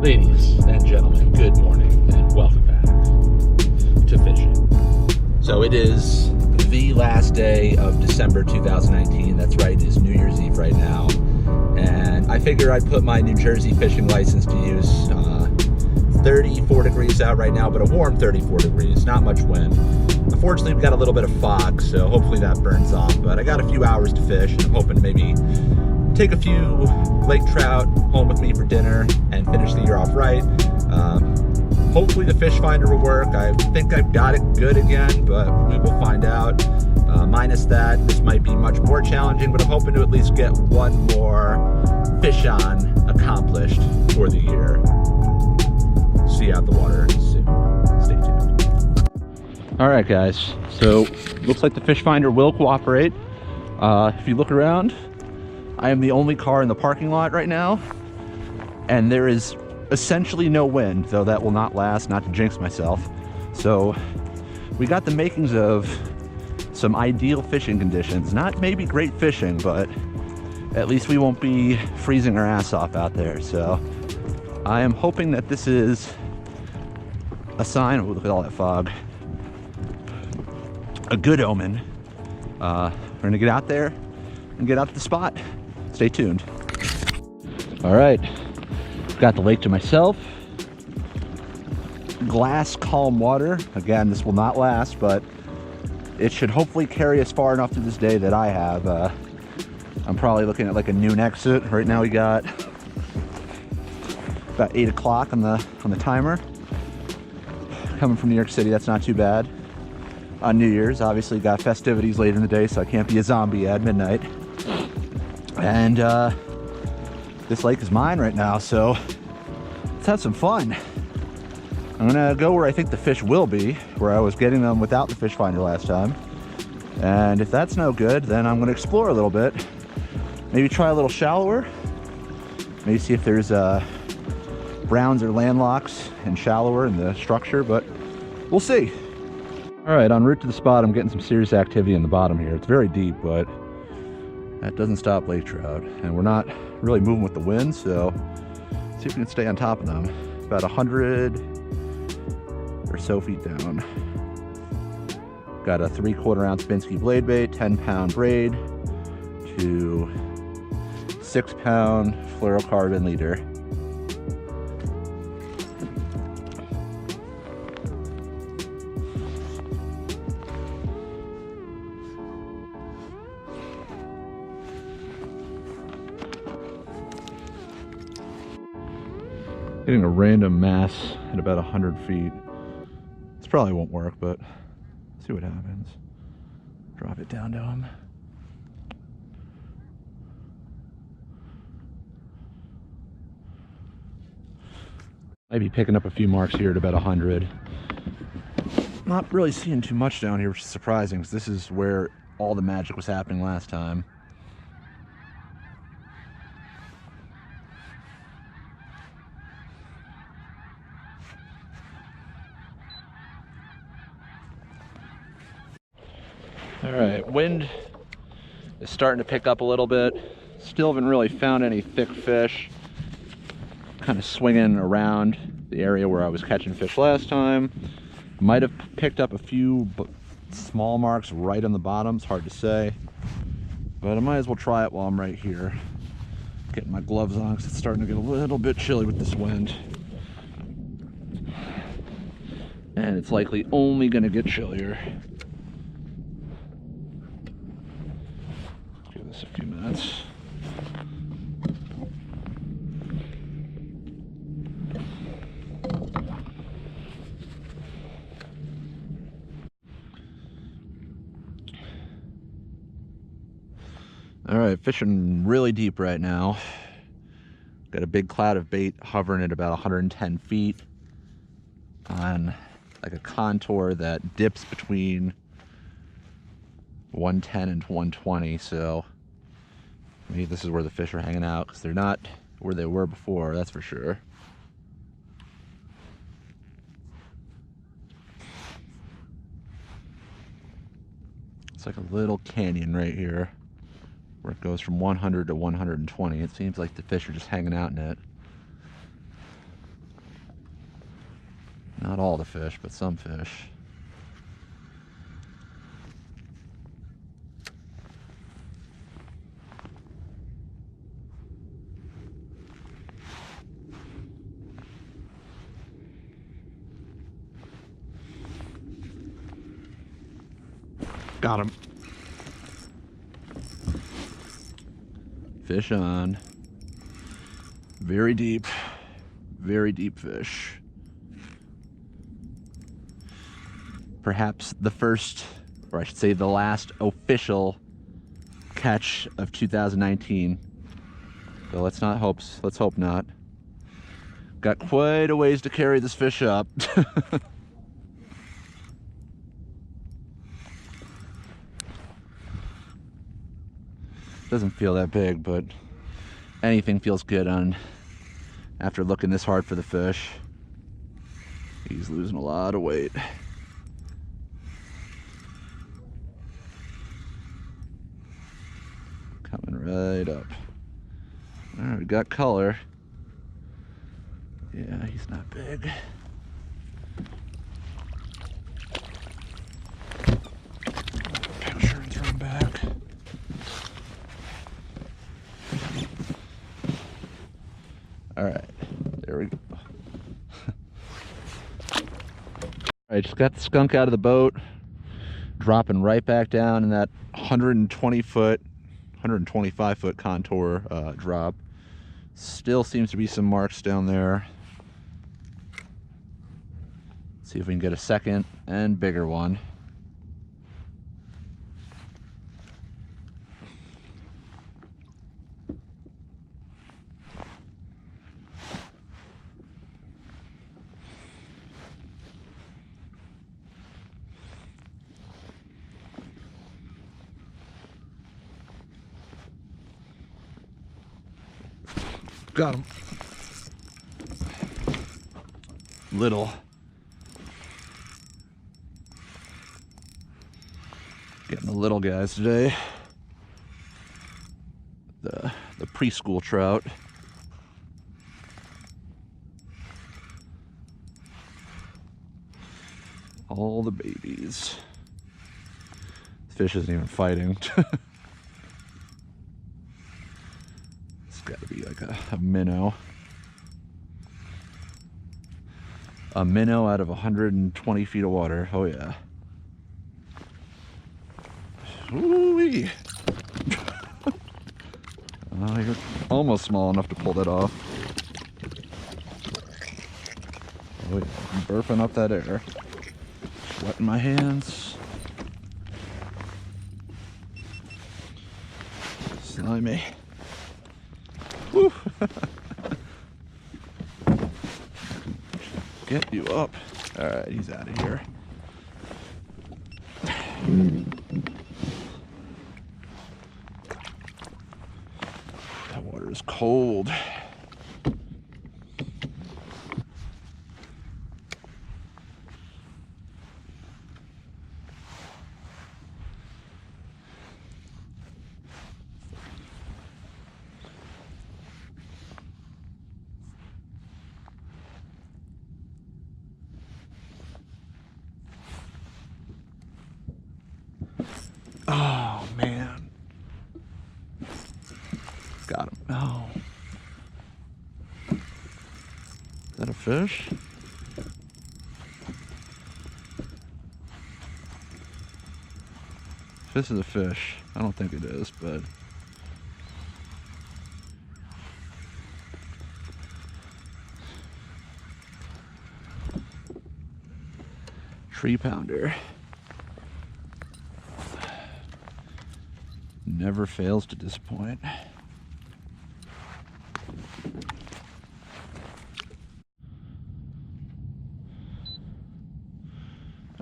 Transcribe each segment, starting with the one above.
Ladies and gentlemen, good morning and welcome back to Fishin. So it is the last day of December 2019. That's right, it is New Year's Eve right now. And I figure I'd put my New Jersey fishing license to use. 34 degrees out right now, but a warm 34 degrees, not much wind. Unfortunately, we got a little bit of fog, so hopefully that burns off. But I got a few hours to fish, and I'm hoping to maybe take a few lake trout home with me for dinner and finish the year off right. Hopefully the fish finder will work. I think I've got it good again, but we will find out. Minus that, this might be much more challenging, but I'm hoping to at least get one more fish on accomplished for the year. See you out the water soon. Stay tuned. All right, guys. So looks like the fish finder will cooperate. If you look around, I am the only car in the parking lot right now, and there is essentially no wind, though that will not last, not to jinx myself. So we got the makings of some ideal fishing conditions. Not maybe great fishing, but at least we won't be freezing our ass off out there. So I am hoping that this is a sign. Oh, look at all that fog. A good omen. We're gonna get out there and get out to the spot. Stay tuned. All right, got the lake to myself. Glass calm water. Again, this will not last, but it should hopefully carry us far enough through this day that I have. I'm probably looking at like a noon exit. Right now we got about 8 o'clock on the timer. Coming from New York City, that's not too bad. On New Year's, obviously got festivities later in the day, so I can't be a zombie at midnight. And this lake is mine right now, so let's have some fun. I'm gonna go where I think the fish will be, where I was getting them without the fish finder last time. And if that's no good, then I'm gonna explore a little bit. Maybe try a little shallower. Maybe see if there's browns or landlocks and shallower in the structure, but we'll see. All right, en route to the spot, I'm getting some serious activity in the bottom here. It's very deep, but that doesn't stop lake trout. And we're not really moving with the wind, so see if we can stay on top of them. About 100 or so feet down. Got a 3/4 ounce Binsky blade bait, 10-pound braid to 6-pound fluorocarbon leader. Hitting a random mass at about 100 feet. This probably won't work, but see what happens. Drop it down to him. Might be picking up a few marks here at about 100. Not really seeing too much down here, which is surprising, because this is where all the magic was happening last time. All right, wind is starting to pick up a little bit. Still haven't really found any thick fish. Kind of swinging around the area where I was catching fish last time. Might have picked up a few small marks right on the bottom. It's hard to say, but I might as well try it while I'm right here. Getting my gloves on because it's starting to get a little bit chilly with this wind. And it's likely only going to get chillier. Give this a few minutes. All right, fishing really deep right now. Got a big cloud of bait hovering at about 110 feet on like a contour that dips between 110 and 120. So maybe this is where the fish are hanging out, because they're not where they were before, that's for sure. It's like a little canyon right here where it goes from 100 to 120. It seems like the fish are just hanging out in it. Not all the fish, but some fish. Got him. Fish on. Very deep fish. Perhaps the first, or I should say the last official catch of 2019. So let's hope not. Got quite a ways to carry this fish up. Doesn't feel that big, but anything feels good on after looking this hard for the fish. He's losing a lot of weight. Coming right up. All right, we got color. Yeah, he's not big. Picture and throw him back. All right, there we go. All right, just got the skunk out of the boat, dropping right back down in that 125 foot contour drop. Still seems to be some marks down there. See if we can get a second and bigger one. Got him. Little. Getting the little guys today. The preschool trout. All the babies. This fish isn't even fighting. It's got to be like a minnow. A minnow out of 120 feet of water. Oh yeah. Ooh-wee. Oh, you're almost small enough to pull that off. Oh yeah, I'm burping up that air. Wetting my hands. Slimy. Woo. Get you up. All right, he's out of here. That water is cold. Oh man, got him. Oh, is that a fish? This is a fish. I don't think it is, but tree pounder. Never fails to disappoint.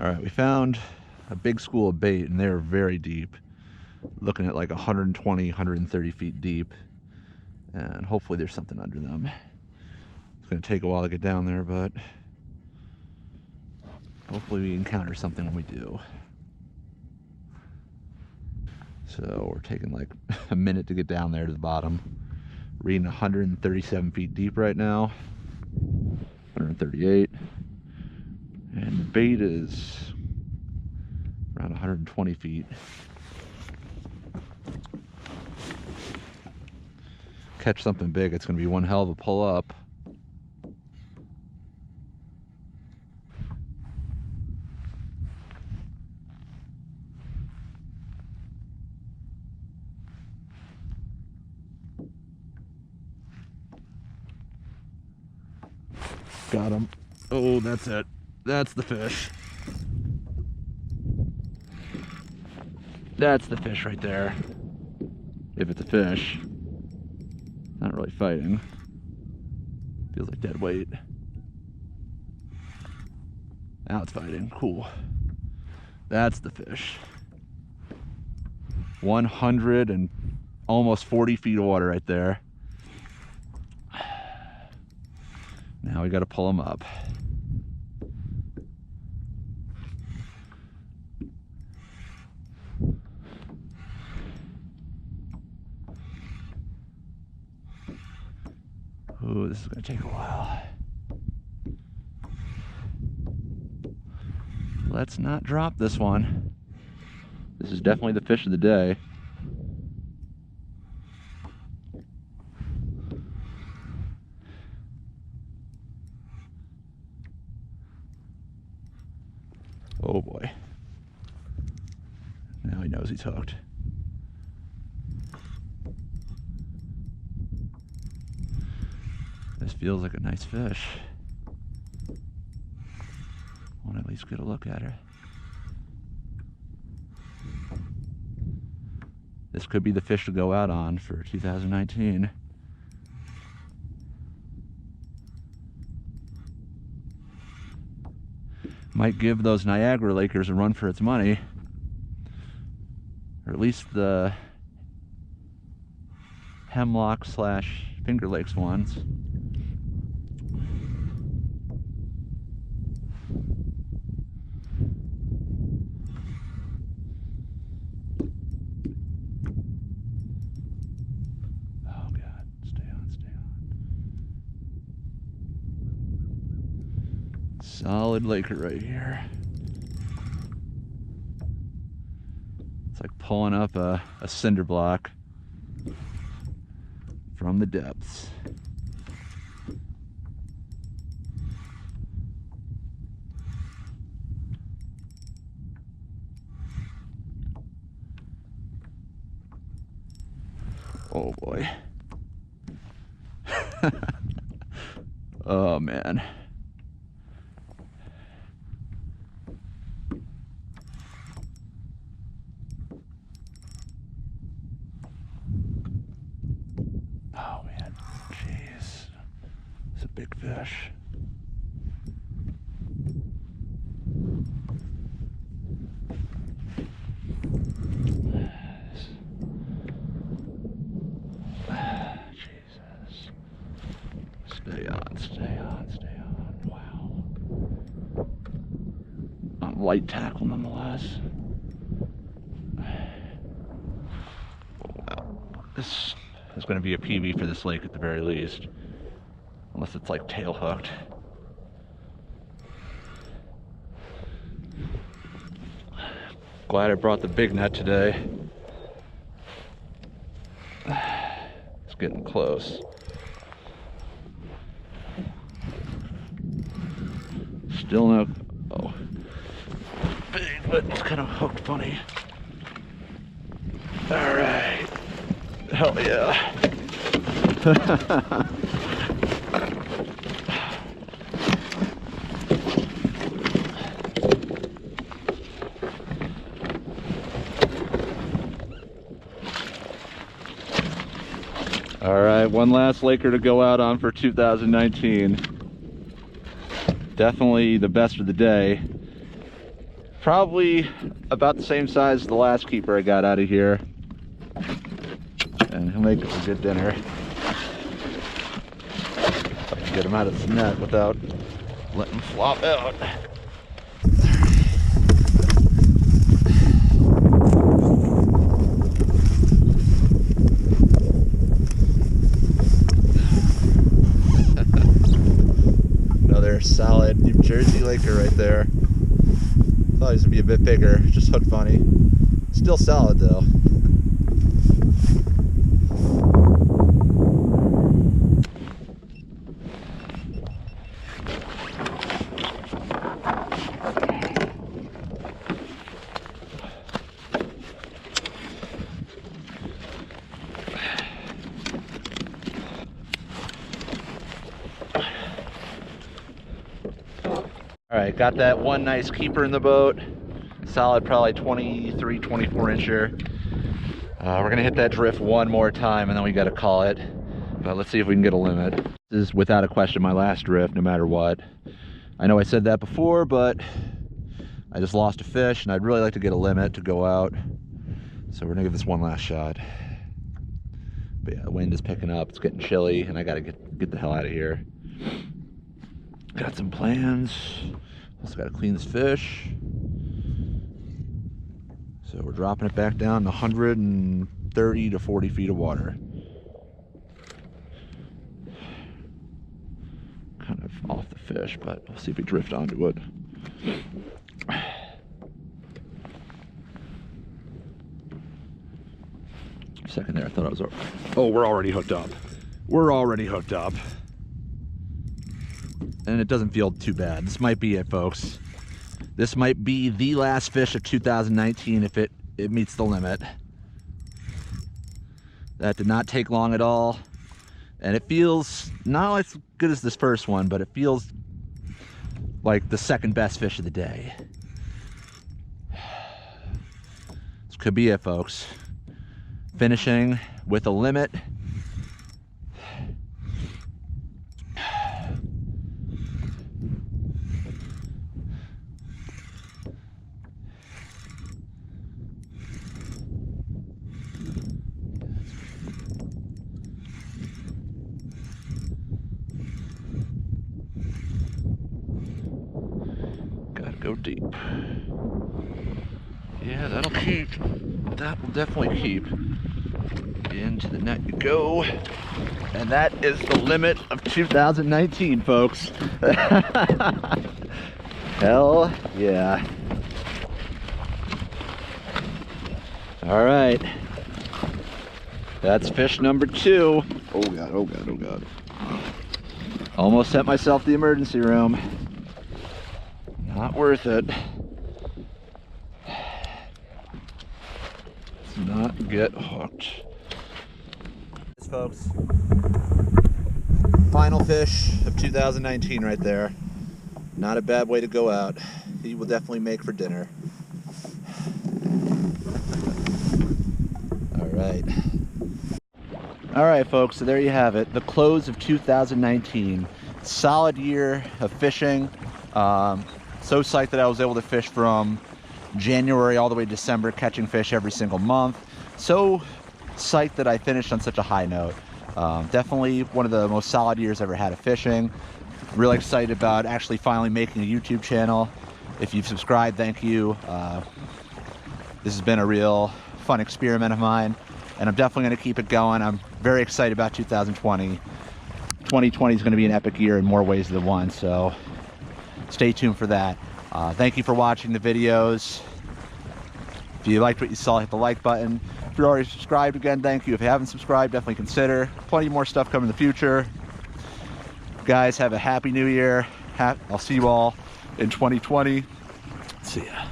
All right, we found a big school of bait, and they're very deep. Looking at like 120, 130 feet deep, and hopefully there's something under them. It's gonna take a while to get down there, but hopefully we encounter something when we do. So we're taking like a minute to get down there to the bottom. Reading 137 feet deep right now. 138. bait is around 120 feet. Catch something big, it's going to be one hell of a pull up. Got him. Oh, that's it. That's the fish. That's the fish right there. If it's a fish. Not really fighting. Feels like dead weight. Now it's fighting. Cool. That's the fish. 100 and almost 40 feet of water right there. Now we got to pull them up. Ooh, this is going to take a while. Let's not drop this one. This is definitely the fish of the day. Oh boy. Now he knows he's hooked. This feels like a nice fish. I want to at least get a look at her. This could be the fish to go out on for 2019. Might give those Niagara Lakers a run for its money, or at least the Hemlock / Finger Lakes ones. Oh God, stay on, stay on. Solid Laker right here. It's like pulling up a cinder block from the depths. Oh boy. Oh man. Oh man, jeez. It's a big fish. Jesus. Stay on, stay on, stay on. Wow. On light tackle nonetheless. Wow. This is going to be a PB for this lake at the very least. Unless it's like tail hooked. Glad I brought the big net today. It's getting close. Still no. Oh. Big, but it's kind of hooked funny. Alright. Hell yeah. Alright, one last Laker to go out on for 2019. Definitely the best of the day. Probably about the same size as the last keeper I got out of here. And he'll make us a good dinner. If I can get him out of the net without letting him flop out. Another solid New Jersey Laker right there. Thought he was gonna be a bit bigger, just hooked funny. Still solid though. All right, got that one nice keeper in the boat. Solid, probably 23, 24 incher. We're gonna hit that drift one more time and then we gotta call it. But let's see if we can get a limit. This is without a question my last drift, no matter what. I know I said that before, but I just lost a fish and I'd really like to get a limit to go out. So we're gonna give this one last shot. But yeah, the wind is picking up, it's getting chilly, and I gotta get the hell out of here. Got some plans. Also gotta clean this fish. So we're dropping it back down to 130 to 40 feet of water. Kind of off the fish, but we'll see if we drift onto it. A second there, I thought I was... Oh, we're already hooked up. We're already hooked up. And it doesn't feel too bad. This might be it, folks. This might be the last fish of 2019 if it meets the limit. That did not take long at all. And it feels not as good as this first one, but it feels like the second best fish of the day. This could be it, folks. Finishing with a limit. Go deep. Yeah, that'll keep. That will definitely keep. Into the net you go. And that is the limit of 2019, folks. Hell yeah. All right. That's fish number 2. Oh God, oh God, oh God. Almost sent myself to the emergency room. Not worth it. Let's not get hooked. This, folks. Final fish of 2019 right there. Not a bad way to go out. He will definitely make for dinner. All right. All right, folks, so there you have it. The close of 2019. Solid year of fishing. So psyched that I was able to fish from January all the way to December, catching fish every single month. So psyched that I finished on such a high note. Definitely one of the most solid years I've ever had of fishing. Really excited about actually finally making a YouTube channel. If you've subscribed, thank you. This has been a real fun experiment of mine, and I'm definitely going to keep it going. I'm very excited about 2020. 2020 is going to be an epic year in more ways than one, so stay tuned for that. Thank you for watching the videos. If you liked what you saw, hit the like button. If you're already subscribed, again, thank you. If you haven't subscribed, definitely consider. Plenty more stuff coming in the future. Guys, have a happy new year. I'll see you all in 2020. See ya.